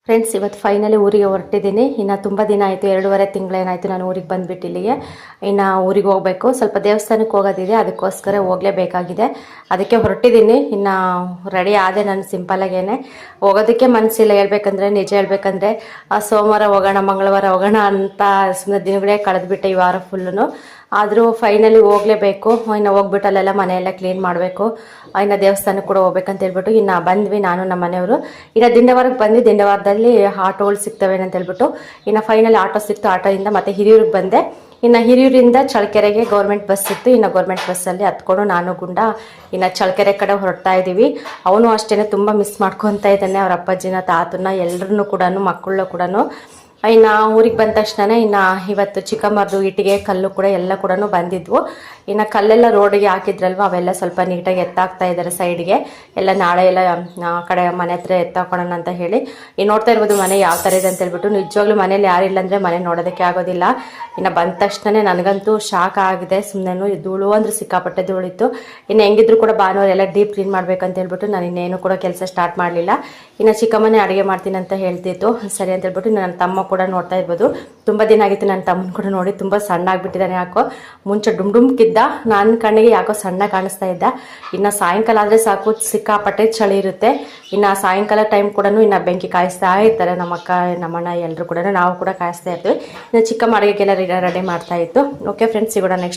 Friends, ಇವತ್ತು finally ಊರಿಗೆ ಹೊರಟಿದ್ದೀನಿ. ಇನ್ನು ತುಂಬ ದಿನ ಆಯಿತು, 2.5 ತಿಂಗಳೇನಾಯಿತು ನಾನು ಊರಿಗೆ ಬಂದುಬಿಟ್ಟು ಇಲ್ಲಿಗೆ. ಇನ್ನು ಊರಿಗೆ ಹೋಗಬೇಕು, ಸ್ವಲ್ಪ ದೇವಸ್ಥಾನಕ್ಕೆ ಹೋಗೋದಿದೆ, ಅದಕ್ಕೋಸ್ಕರ ಹೋಗಲೇಬೇಕಾಗಿದೆ. ಅದಕ್ಕೆ ಹೊರಟಿದ್ದೀನಿ. ಇನ್ನು ರೆಡಿ ಆದೆ ನಾನು ಸಿಂಪಲಾಗೇನೆ. ಹೋಗೋದಕ್ಕೆ ಮನಸ್ಸಿಲ್ಲ, ನಿಜ ಹೇಳ್ಬೇಕಂದ್ರೆ ಸೋಮವಾರ ಹೋಗೋಣ, ಮಂಗಳವಾರ ಹೋಗೋಣ ಅಂತ ಸುಮ್ಮನೆ ದಿನಗಳೇ ಕಳೆದ್ಬಿಟ್ಟೆ ಈ ವಾರ ಫುಲ್ಲು. ಆದರೂ ಫೈನಲಿ ಹೋಗಲೇಬೇಕು. ಇನ್ನು ಹೋಗ್ಬಿಟ್ಟು ಅಲ್ಲೆಲ್ಲ ಮನೆಯೆಲ್ಲ ಕ್ಲೀನ್ ಮಾಡಬೇಕು. ಇನ್ನು ದೇವಸ್ಥಾನಕ್ಕೆ ಕೂಡ ಹೋಗ್ಬೇಕಂತ ಹೇಳ್ಬಿಟ್ಟು ಇನ್ನು ಬಂದ್ವಿ ನಾನು ನಮ್ಮ ಮನೆಯವರು. ಇನ್ನು ದಿಂಡವಾರಕ್ಕೆ ಬಂದು ದಿಂಡವಾರದಲ್ಲಿ ಆಟೋಗಳು ಸಿಗ್ತವೆ ಅಂತ ಹೇಳ್ಬಿಟ್ಟು ಇನ್ನು ಫೈನಲಿ ಆಟೋ ಸಿಕ್ತು. ಆಟೋದಿಂದ ಮತ್ತೆ ಹಿರಿಯೂರಿಗೆ ಬಂದೆ. ಇನ್ನು ಹಿರಿಯೂರಿಂದ ಚಳ್ಳಕೆರೆಗೆ ಗೌರ್ಮೆಂಟ್ ಬಸ್ ಸಿಕ್ತು. ಇನ್ನು ಗೌರ್ಮೆಂಟ್ ಬಸ್ಸಲ್ಲಿ ಹತ್ಕೊಂಡು ನಾನು ಗುಂಡ ಇನ್ನು ಚಳ್ಳಕೆರೆ ಕಡೆ ಹೊರಡ್ತಾ ಇದ್ದೀವಿ. ಅವನು ಅಷ್ಟೇ ತುಂಬ ಮಿಸ್ ಮಾಡ್ಕೊತಾ ಇದ್ದಾನೆ ಅವ್ರ ಅಪ್ಪಾಜಿನ, ತಾತನ, ಎಲ್ಲರನ್ನೂ ಕೂಡ, ಮಕ್ಕಳನ್ನು ಕೂಡ. ಇನ್ನು ಊರಿಗೆ ಬಂದ ತಕ್ಷಣ ಇನ್ನು ಇವತ್ತು ಚಿಕ್ಕಮ್ಮರದು ಇಟ್ಟಿಗೆ ಕಲ್ಲು ಕೂಡ ಎಲ್ಲ ಕೂಡ ಬಂದಿದ್ವು. ಇನ್ನು ಕಲ್ಲೆಲ್ಲ ರೋಡಿಗೆ ಹಾಕಿದ್ರಲ್ವ, ಅವೆಲ್ಲ ಸ್ವಲ್ಪ ನೀಟಾಗಿ ಎತ್ತಾಕ್ತಾ ಇದ್ದಾರೆ ಸೈಡ್ಗೆ ಎಲ್ಲ. ನಾಳೆ ಎಲ್ಲ ಆ ಕಡೆ ಮನೆ ಹತ್ರ ಎತ್ತಾಕೋಣ ಅಂತ ಹೇಳಿ. ನೋಡ್ತಾ ಇರ್ಬೋದು ಮನೆ ಯಾವ ಥರ ಇದೆ ಅಂತ ಹೇಳ್ಬಿಟ್ಟು. ನಿಜವಾಗ್ಲೂ ಮನೇಲಿ ಯಾರಿಲ್ಲ ಅಂದರೆ ಮನೆ ನೋಡೋದಕ್ಕೆ ಆಗೋದಿಲ್ಲ. ಇನ್ನು ಬಂದ ತಕ್ಷಣ ನನಗಂತೂ ಶಾಕ್ ಆಗಿದೆ. ಸುಮ್ಮನೆ ಧೂಳು ಅಂದರೆ ಸಿಕ್ಕಾಪಟ್ಟೆ ಧೂಳಿತ್ತು. ಇನ್ನು ಹೆಂಗಿದ್ರು ಕೂಡ ಭಾನುವಾರ ಎಲ್ಲ ಡೀಪ್ ಕ್ಲೀನ್ ಮಾಡ್ಬೇಕಂತ ಹೇಳ್ಬಿಟ್ಟು ನಾನು ಇನ್ನೇನು ಕೂಡ ಕೆಲಸ ಸ್ಟಾರ್ಟ್ ಮಾಡಲಿಲ್ಲ. ಇನ್ನು ಚಿಕ್ಕಮ್ಮನೇ ಅಡುಗೆ ಮಾಡ್ತೀನಿ ಅಂತ ಹೇಳ್ತಿತ್ತು. ಸರಿ ಅಂತ ಹೇಳ್ಬಿಟ್ಟು ನನ್ನ ತಮ್ಮ ಕೂಡ ನೋಡ್ತಾ ಇರ್ಬೋದು. ತುಂಬ ದಿನ ಆಗಿತ್ತು ನನ್ನ ತಮ್ಮನ ಕೂಡ ನೋಡಿ. ತುಂಬ ಸಣ್ಣ ಆಗಿಬಿಟ್ಟಿದ್ದಾನೆ ಯಾಕೋ. ಮುಂಚೆ ಡುಮ್ಕಿದ್ದ, ನನ್ನ ಕಣ್ಣಿಗೆ ಯಾಕೋ ಸಣ್ಣ ಕಾಣಿಸ್ತಾ ಇದ್ದ. ಇನ್ನು ಸಾಯಂಕಾಲ ಆದರೆ ಸಾಕು, ಸಿಕ್ಕಾಪಟ್ಟೆ ಚಳಿ ಇರುತ್ತೆ. ಇನ್ನು ಸಾಯಂಕಾಲ ಟೈಮ್ ಕೂಡ ಇನ್ನು ಬೆಂಕಿ ಕಾಯಿಸ್ತಾ ಇರ್ತಾರೆ ನಮ್ಮ ಅಕ್ಕ, ನಮ್ಮಣ್ಣ ಎಲ್ಲರೂ ಕೂಡ, ನಾವು ಕೂಡ ಕಾಯಿಸ್ತಾ ಇರ್ತೀವಿ. ಇನ್ನು ಚಿಕ್ಕಮ್ಮ ಅಡುಗೆಗೆಲ್ಲ ರೆಡಿ ಮಾಡ್ತಾ ಇತ್ತು. ಓಕೆ ಫ್ರೆಂಡ್ಸ್, ಸಿಗೋಣ ನೆಕ್ಸ್ಟ್.